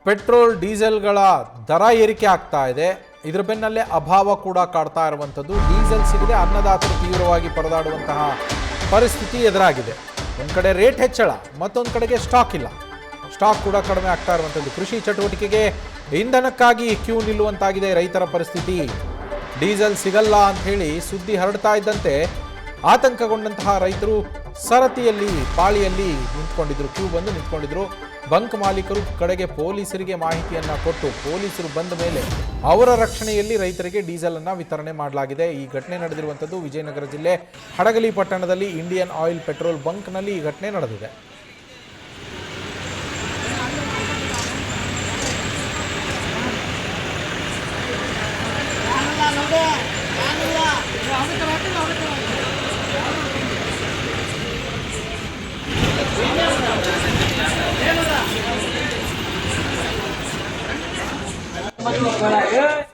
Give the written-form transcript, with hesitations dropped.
Petrol ಡೀಸೆಲ್ಗಳ ದರ ಏರಿಕೆ ಆಗ್ತಾ ಇದೆ. ಇದರ ಬೆನ್ನಲ್ಲೇ ಅಭಾವ ಕೂಡ ಕಾಡ್ತಾ ಇರುವಂಥದ್ದು. ಡೀಸೆಲ್ ಸಿಗದೆ ಅನ್ನದಾತರು ತೀವ್ರವಾಗಿ ಪರದಾಡುವಂತಹ ಪರಿಸ್ಥಿತಿ ಎದುರಾಗಿದೆ. ಒಂದು ಕಡೆ ರೇಟ್ ಹೆಚ್ಚಳ, ಮತ್ತೊಂದು ಕಡೆಗೆ ಸ್ಟಾಕ್ ಇಲ್ಲ. ಸ್ಟಾಕ್ ಕೂಡ ಕಡಿಮೆ ಆಗ್ತಾ ಇರುವಂಥದ್ದು. ಕೃಷಿ ಚಟುವಟಿಕೆಗೆ ಇಂಧನಕ್ಕಾಗಿ ಕ್ಯೂ ನಿಲ್ಲುವಂತಾಗಿದೆ ರೈತರ ಪರಿಸ್ಥಿತಿ. ಡೀಸೆಲ್ ಸಿಗಲ್ಲ ಅಂತ ಹೇಳಿ ಸುದ್ದಿ ಹರಡ್ತಾ ಇದ್ದಂತೆ ಆತಂಕಗೊಂಡಂತಹ ರೈತರು ಸರತಿಯಲ್ಲಿ ಪಾಳಿಯಲ್ಲಿ ನಿಂತ್ಕೊಂಡಿದ್ರು, ಕ್ಯೂ ಬಂದು ನಿಂತ್ಕೊಂಡಿದ್ರು. ಬಂಕ್ ಮಾಲೀಕರು ಕಡೆಗೆ ಪೊಲೀಸರಿಗೆ ಮಾಹಿತಿಯನ್ನ ಕೊಟ್ಟು ಪೊಲೀಸರು ಬಂದ ಮೇಲೆ ಅವರ ರಕ್ಷಣೆಯಲ್ಲಿ ರೈತರಿಗೆ ಡೀಸೆಲ್ ಅನ್ನ ವಿತರಣೆ ಮಾಡಲಾಗಿದೆ. ಈ ಘಟನೆ ನಡೆದಿರುವಂಥದ್ದು ವಿಜಯನಗರ ಜಿಲ್ಲೆ ಹಡಗಲಿ ಪಟ್ಟಣದಲ್ಲಿ ಇಂಡಿಯನ್ ಆಯಿಲ್ ಪೆಟ್ರೋಲ್ ಬಂಕ್ನಲ್ಲಿ ಈ ಘಟನೆ ನಡೆದಿದೆ. Mas